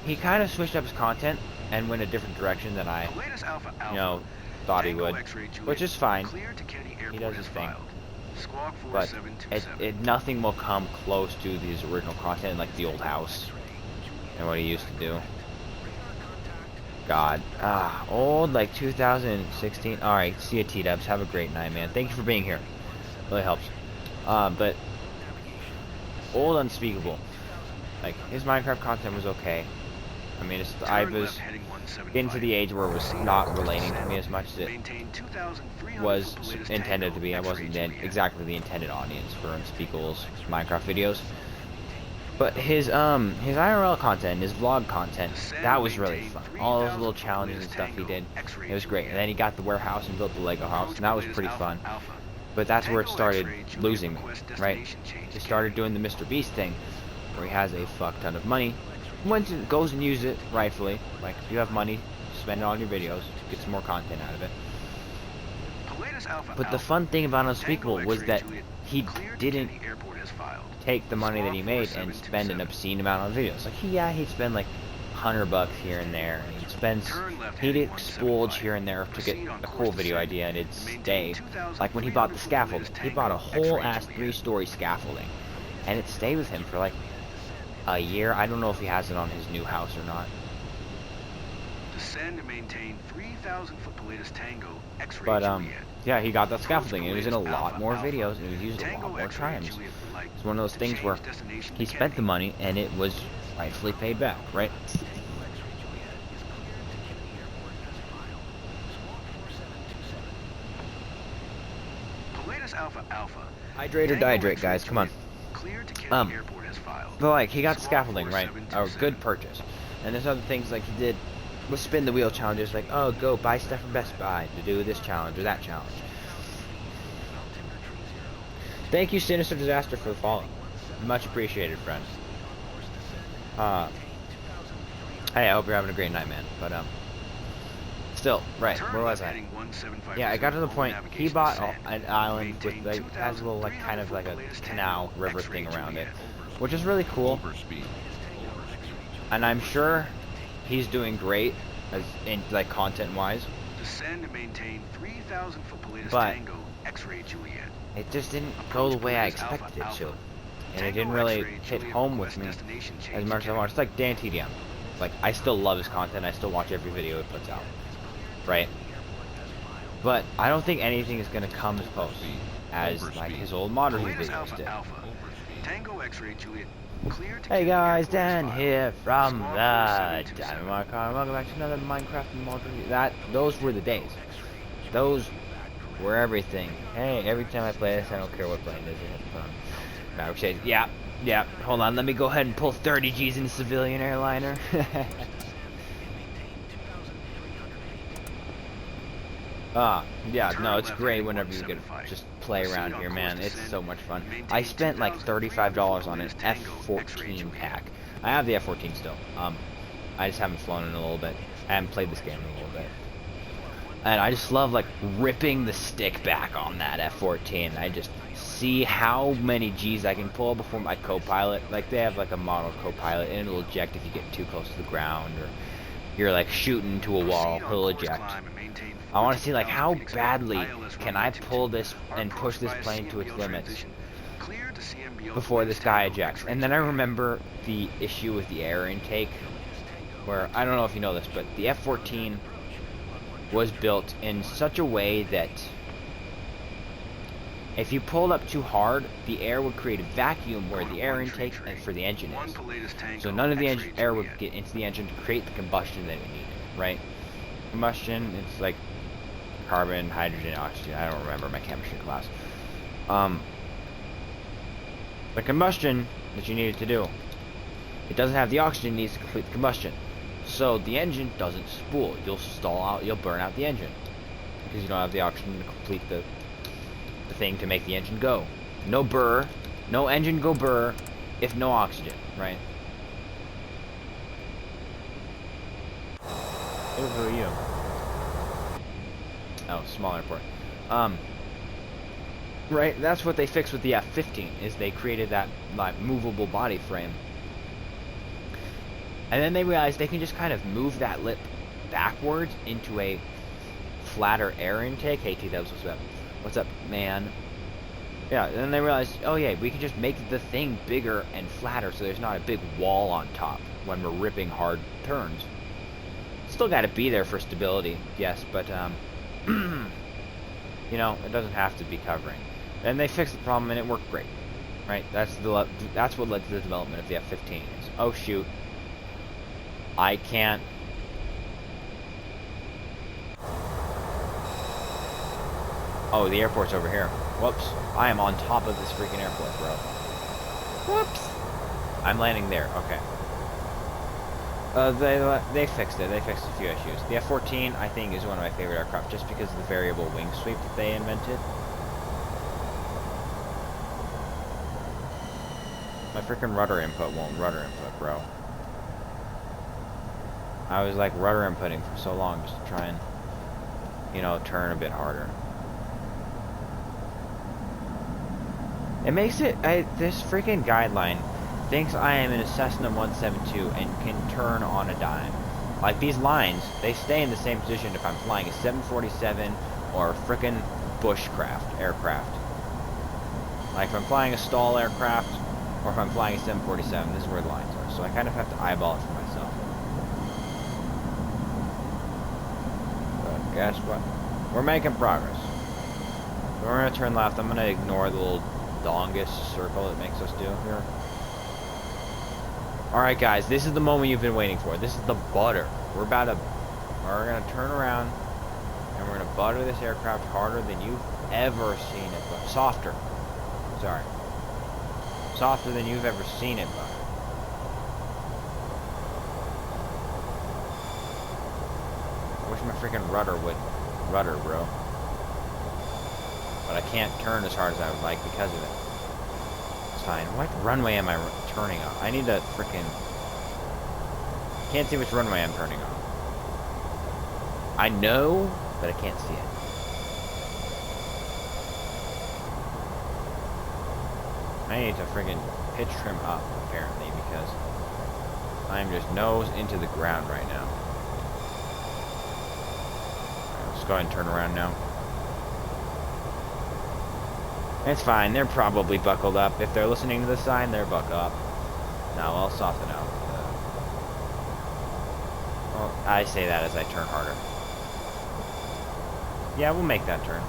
He kind of switched up his content and went a different direction than I, Pilatus Alpha Alpha. you know, thought he Tango would. X-ray Juliet Which is fine. cleared to Kennedy He Airport does as his thing. filed. Squawk But 4727. nothing will come close to his original content, like the old house and what he used to do. God, old like 2016. All right, see you, T-Dubs. Have a great night, man. Thank you for being here. Really helps. But old Unspeakable, like his Minecraft content was okay. I mean, I was getting to the age where it was not relating to me as much as it was intended to be. I wasn't exactly the intended audience for Unspeakable's Minecraft videos. But his IRL content, his vlog content, that was really fun. All those little challenges and stuff he did, it was great. And then he got the warehouse and built the Lego house, and that was pretty fun. But that's where it started losing me, right? He started doing the Mr. Beast thing, where he has a fuck ton of money, goes and uses it rightfully. Like, if you have money, spend it on your videos, get some more content out of it. But the fun thing about Unspeakable was that he didn't take the money that he made and spend an obscene amount on videos. Like, he'd spend like $100 here and there, and he'd splurge here and there to get a cool video idea, and it'd stay. Like when he bought the scaffolding, he bought a whole ass 3-story scaffolding, and it stayed with him for like a year. I don't know if he has it on his new house or not. Descend and maintain 3,000 foot Pilatus Tango X-ray But Juliet. yeah, he got that scaffolding. It was in a lot more videos, and it was used a lot more times. It's one of those things where he spent the money, and it was rightfully paid back, right? Polaris Alpha Alpha. Hydrate or Tango dehydrate, X-ray guys. Come on. Juliet, cleared to Kennedy Airport as filed. But like, he got Squawk scaffolding, right? A 4727. good purchase. And there's other things like he did with spin the wheel challenges, like, oh, go buy stuff from Best Buy to do this challenge or that challenge. Thank you, Sinister Disaster, for the follow. Much appreciated, friend. Hey, I hope you're having a great night, man. But still, right? Where was I? Yeah, I got to the point. He bought an island with like has a little like kind of like a canal river thing around it, which is really cool. And I'm sure he's doing great as in like content-wise. Descend and maintain 3,000 foot Polaris But Tango X-ray Juliet. it just didn't go the way I expected it to, and it didn't really hit home with me as much as I wanted. It's like Dan TDM. Like, I still love his content. I still watch every video he puts out, right? But I don't think anything is gonna come as close as like his old Modern Polaris videos Alpha did. Alpha. Tango X-ray Juliet. Clear to Hey Kennedy guys, Airport as Dan filed. here from Squawk the 4727. Dynamite Car. Welcome back to another Minecraft mod review. Those were the days. Those were everything. Hey, every time I play this, I don't care what plane it is. I have fun. Maverick Shades. Yeah. Hold on, let me go ahead and pull 30 G's in a civilian airliner. Yeah, no, it's great whenever you get to just play around here, man. It's so much fun. I spent like $35 on an F-14 pack. I have the F-14 still. I just haven't flown in a little bit. I haven't played this game in a little bit. And I just love, like, ripping the stick back on that F-14. I just see how many G's I can pull before my co-pilot. Like, they have, like, a model co-pilot, and it'll eject if you get too close to the ground, or you're, like, shooting to a wall, he'll eject. I want to see, like, how badly can I pull this and push this plane to its limits before this guy ejects. And then I remember the issue with the air intake, where, I don't know if you know this, but the F-14 was built in such a way that if you pulled up too hard, the air would create a vacuum where the air intake and for the engine is. So none of the air would get into the engine to create the combustion that it needed, right? Combustion, it's like carbon, hydrogen, oxygen. I don't remember my chemistry class. The combustion that you needed to do, it doesn't have the oxygen it needs to complete the combustion. So the engine doesn't spool. You'll stall out, you'll burn out the engine because you don't have the oxygen to complete the thing to make the engine go. No burr, no engine go burr if no oxygen, right? Who are you? Oh, small airport. Right, that's what they fixed with the F-15, is they created that like movable body frame. And then they realized they can just kind of move that lip backwards into a flatter air intake. Hey T-Dubs, what's up? What's up, man? Yeah, and then they realized, oh yeah, we can just make the thing bigger and flatter so there's not a big wall on top when we're ripping hard turns. Still got to be there for stability, yes, but you know, it doesn't have to be covering. And they fixed the problem and it worked great, right? That's what led to the development of the F-15. Oh shoot, I can't. Oh, the airport's over here. Whoops, I am on top of this freaking airport, bro. Whoops, I'm landing there. Okay. They fixed it. They fixed a few issues. The F-14, I think, is one of my favorite aircraft just because of the variable wing sweep that they invented. My freaking rudder input won't rudder input, bro. I was like rudder inputting for so long just to try and, you know, turn a bit harder. It makes it, this freaking guideline thinks I am in a Cessna 172 and can turn on a dime. Like, these lines, they stay in the same position if I'm flying a 747 or a frickin' bushcraft aircraft. Like, if I'm flying a stall aircraft or if I'm flying a 747, this is where the lines are. So I kind of have to eyeball it for myself. But guess what? We're making progress. So we're gonna turn left. I'm gonna ignore the little dongus circle it makes us do here. Alright guys, this is the moment you've been waiting for. This is the butter. We're gonna turn around and we're gonna butter this aircraft harder than you've ever seen it, but softer. Sorry. Softer than you've ever seen it, butter. I wish my freaking rudder would rudder, bro. But I can't turn as hard as I would like because of it. It's fine. What runway am I turning on? I need to freaking... Can't see which runway I'm turning on. I know, but I can't see it. I need to freaking pitch trim up, apparently, because I'm just nose into the ground right now. Alright, let's go ahead and turn around now. It's fine, they're probably buckled up. If they're listening to the sign, they're buckled up. Now I'll soften out. Well, I say that as I turn harder. Yeah, we'll make that turn.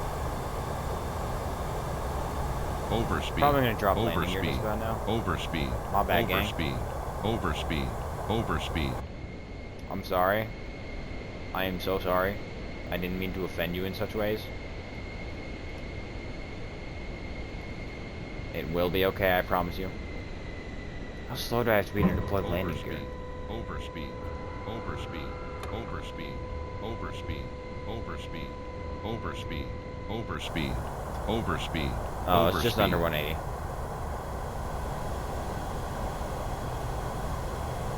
Overspeed. Probably gonna drop landing gear just about now. Overspeed. My bad, gang. Overspeed. Overspeed. Overspeed. I'm sorry. I am so sorry. I didn't mean to offend you in such ways. It will be okay, I promise you. How slow do I have to be to deploy the landing gear? Overspeed. Overspeed. Overspeed. Overspeed. Overspeed. Overspeed. Overspeed. Overspeed. Oh, it's just under 180.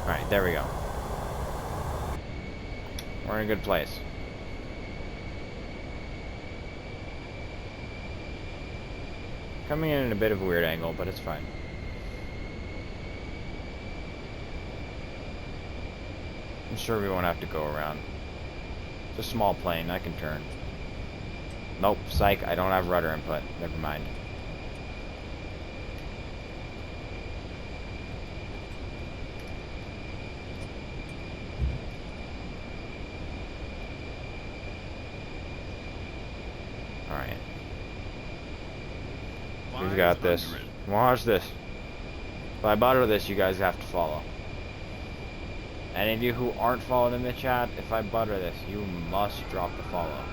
Alright, there we go. We're in a good place. Coming in at a bit of a weird angle, but it's fine. I'm sure we won't have to go around. It's a small plane, I can turn. Nope, psych, I don't have rudder input. Never mind. Alright. We've got this. Watch this. If I butter this, you guys have to follow. Any of you who aren't following in the chat, if I butter this, you must drop the follow.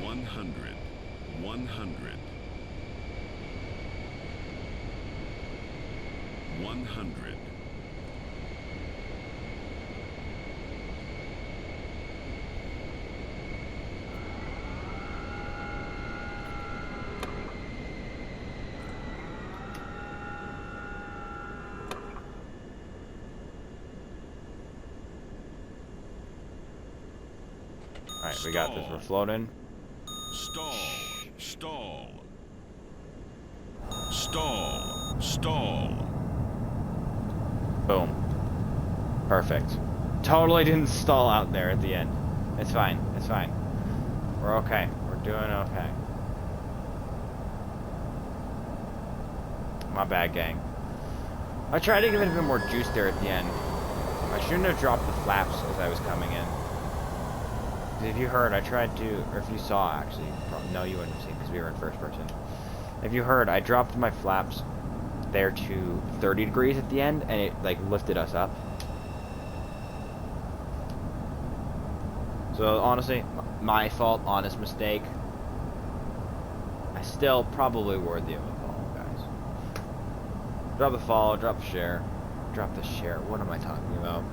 One hundred. 100. 100. Alright, we got this. We're floating. Stall. Stall. Stall. Stall. Boom. Perfect. Totally didn't stall out there at the end. It's fine. It's fine. We're okay. We're doing okay. My bad, gang. I tried to give it a bit more juice there at the end. I shouldn't have dropped the flaps as I was coming in. If you heard, I tried to, or if you saw, actually, no, you wouldn't have seen because we were in first person. If you heard, I dropped my flaps there to 30 degrees at the end, and it, like, lifted us up. So, honestly, my fault, honest mistake. I still probably worthy of a follow, guys. Drop the follow, drop the share. Drop the share, what am I talking about?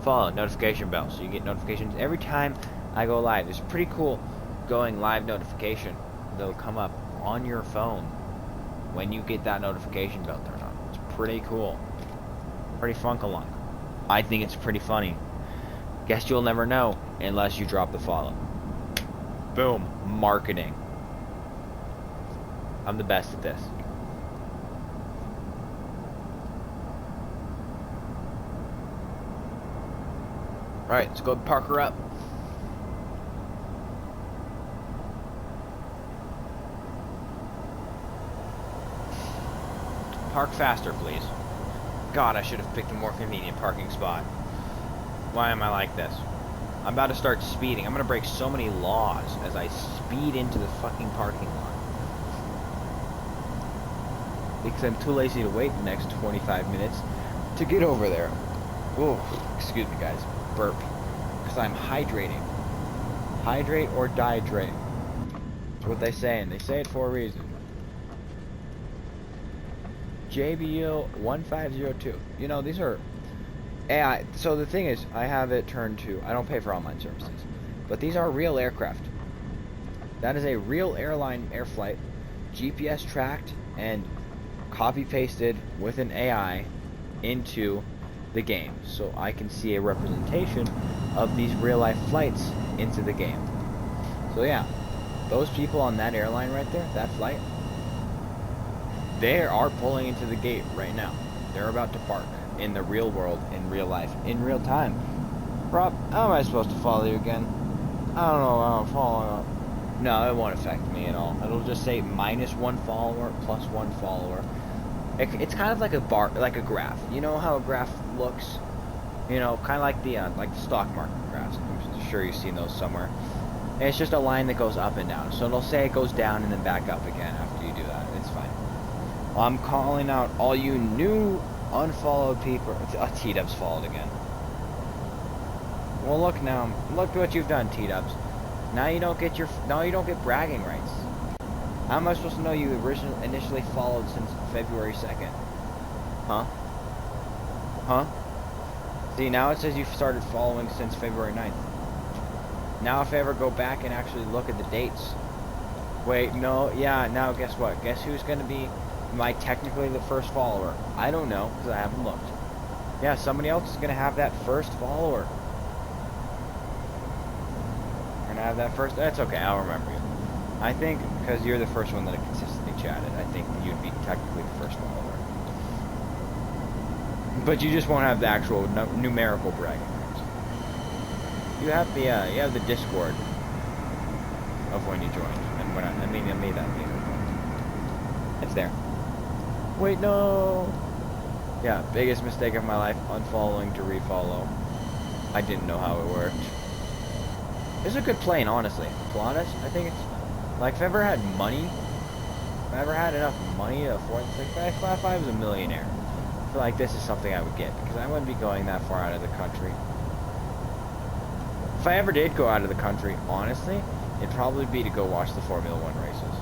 Follow, notification bell, so you get notifications every time I go live. It's pretty cool going live notification. They'll come up on your phone when you get that notification bell turned on. It's pretty cool. Pretty funkalunk. I think it's pretty funny. Guess you'll never know unless you drop the follow. Boom. Marketing. I'm the best at this. Alright, let's go park her up. Park faster, please. God, I should have picked a more convenient parking spot. Why am I like this? I'm about to start speeding. I'm gonna break so many laws as I speed into the fucking parking lot. Because I'm too lazy to wait the next 25 minutes to get over there. Oh, excuse me guys, burp. Because I'm hydrating. Hydrate or dihydrate. That's what they say, and they say it for a reason. JBL 1502. You know, these are AI. So the thing is, I have it turned to, I don't pay for online services, but these are real aircraft. That is a real airline air flight, GPS tracked and copy pasted with an AI into the game, so I can see a representation of these real life flights into the game. So yeah, those people on that airline right there, that flight, they are pulling into the gate right now. They're about to park in the real world, in real life, in real time. Rob, how am I supposed to follow you again? I don't know how I'm following. No, it won't affect me at all. It'll just say -1 follower, +1 follower. It's kind of like a bar, like a graph. You know how a graph looks? You know, kind of like the stock market graphs. I'm sure you've seen those somewhere. And it's just a line that goes up and down. So it'll say it goes down and then back up again after you do that. It's fine. Well, I'm calling out all you new unfollowed people. T-Dubs followed again. Well, look now. Look what you've done, T-Dubs. Now you don't get bragging rights. How am I supposed to know you initially followed since February 2nd? Huh? Huh? See, now it says you've started following since February 9th. Now if I ever go back and actually look at the dates. Wait, no, yeah, now guess what? Guess who's going to be technically the first follower? I don't know, because I haven't looked. Yeah, somebody else is going to have that first follower. You're going to have that first... That's okay, I'll remember you. I think, because you're the first one that I consistently chatted, I think you'd be technically the first follower. But you just won't have the actual numerical bragging rights. You have the Discord of when you joined, and when I made that later. It's there. Wait, no. Yeah, biggest mistake of my life, unfollowing to refollow. I didn't know how it worked. It's a good plane, honestly. To be honest, I think it's like if I ever had money, if I ever had enough money to afford things, if I was a millionaire, I feel like this is something I would get because I wouldn't be going that far out of the country. If I ever did go out of the country, honestly, it'd probably be to go watch the Formula 1 races.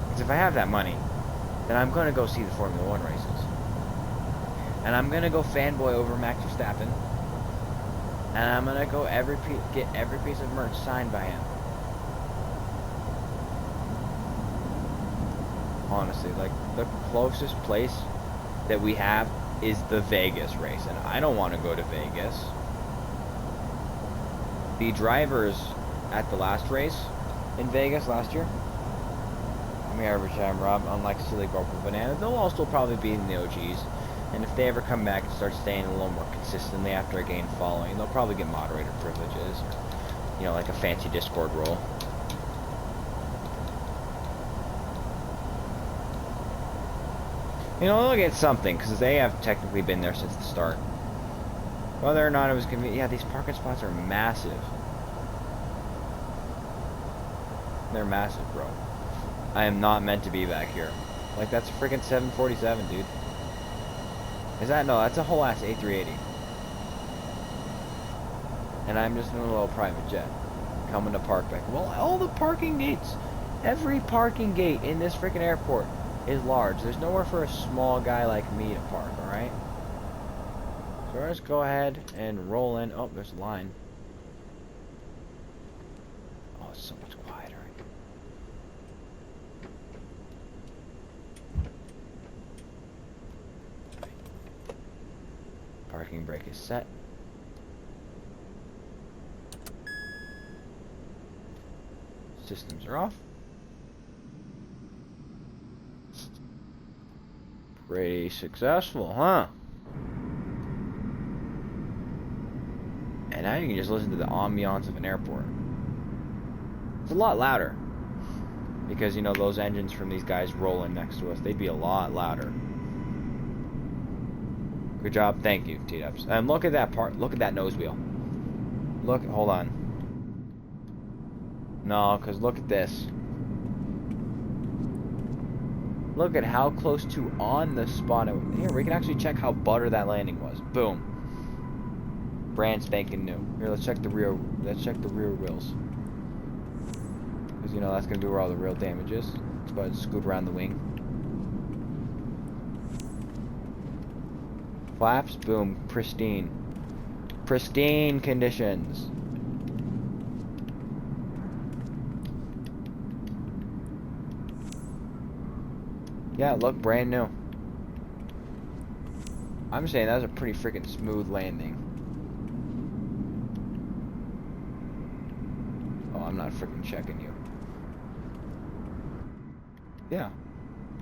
Because if I have that money, then I'm going to go see the Formula 1 races. And I'm going to go fanboy over Max Verstappen. And I'm going to go get every piece of merch signed by him. Honestly, like, the closest place that we have is the Vegas race. And I don't want to go to Vegas. The drivers at the last race in Vegas last year, I mean, every time, Rob, unlike Silly Corporal Banana, they'll also probably be in the OGs. And if they ever come back and start staying a little more consistently after I gain following, they'll probably get moderator privileges, or, you know, like a fancy Discord role. You know, they'll get something, because they have technically been there since the start. Whether or not it was convenient, yeah, these parking spots are massive. They're massive, bro. I am not meant to be back here. Like, that's a freaking 747, dude. Is that? No, that's a whole ass A380. And I'm just in a little private jet. Coming to park back. Well, all the parking gates, every parking gate in this freaking airport is large. There's nowhere for a small guy like me to park, alright? So let's go ahead and roll in. Oh, there's a line. Oh, it's so much quieter. Parking brake is set. Systems are off. Pretty successful, huh? And now you can just listen to the ambiance of an airport. It's a lot louder. Because, you know, those engines from these guys rolling next to us, they'd be a lot louder. Good job. Thank you, T-Dubs. And look at that part. Look at that nose wheel. Look, hold on. No, because look at this. Look at how close to on the spot it was. Here, we can actually check how butter that landing was. Boom. Brand spanking new. Here, let's check the rear wheels. Because, you know, that's going to do where all the real damage is. Let's go ahead and scoot around the wing. Flaps, boom, pristine. Pristine conditions. Yeah, look, brand new. I'm saying that was a pretty freaking smooth landing. Oh, I'm not freaking checking you. Yeah.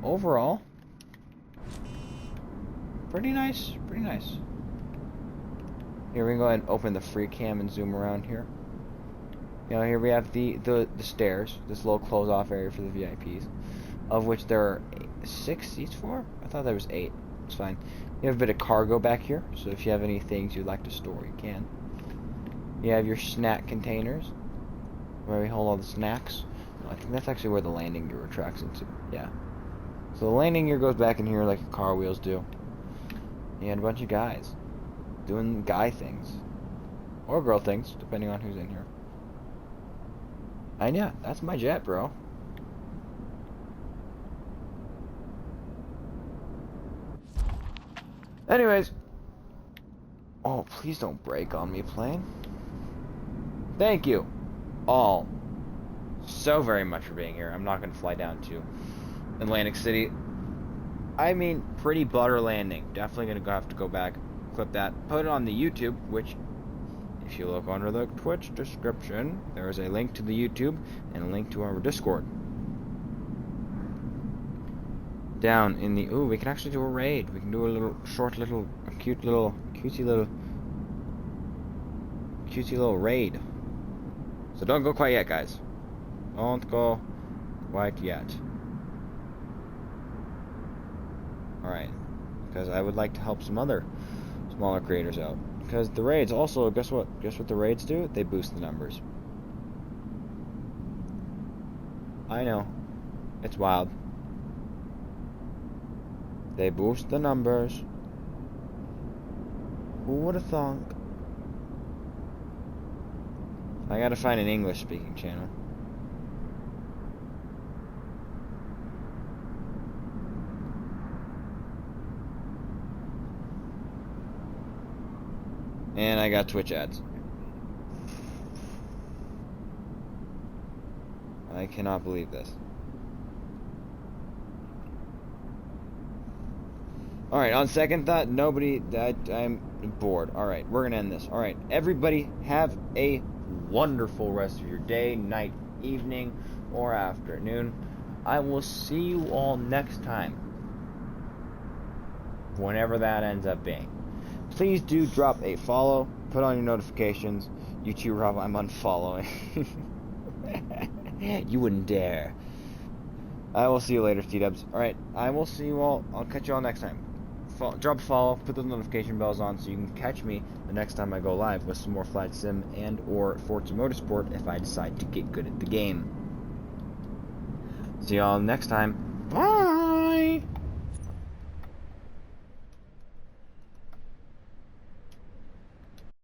Overall, pretty nice, pretty nice. Here, we can go ahead and open the free cam and zoom around here. You know, here we have the stairs, this little close-off area for the VIPs, of which there are 6 seats for? I thought there was 8. It's fine. You have a bit of cargo back here, so if you have any things you'd like to store, you can. You have your snack containers, where we hold all the snacks. I think that's actually where the landing gear retracts into. Yeah. So the landing gear goes back in here like your car wheels do. And a bunch of guys doing guy things. Or girl things, depending on who's in here. And yeah, that's my jet, bro. Anyways. Oh, please don't break on me, plane. Thank you all so very much for being here. I'm not going to fly down to Atlantic City. I mean, pretty butter landing. Definitely going to have to go back, clip that, put it on the YouTube, which, if you look under the Twitch description, there is a link to the YouTube and a link to our Discord. Down in the... Ooh, we can actually do a raid. We can do a little, short little, a cute little, cutesy little raid. So don't go quite yet, guys. Don't go quite yet. Alright. Because I would like to help some other smaller creators out. Because the raids also, guess what? Guess what the raids do? They boost the numbers. I know. It's wild. They boost the numbers. Who would have thunk? I gotta find an English speaking channel. And I got Twitch ads. I cannot believe this. Alright, on second thought, I'm bored. Alright, we're gonna end this. Alright, everybody have a wonderful rest of your day, night, evening, or afternoon. I will see you all next time. Whenever that ends up being. Please do drop a follow, put on your notifications. YouTube, Rob, I'm unfollowing. You wouldn't dare. I will see you later, T-dubs. Alright, I will see you all. I'll catch you all next time. Drop a follow, put those notification bells on so you can catch me the next time I go live with some more Flight Sim and or Forza Motorsport if I decide to get good at the game. See y'all next time.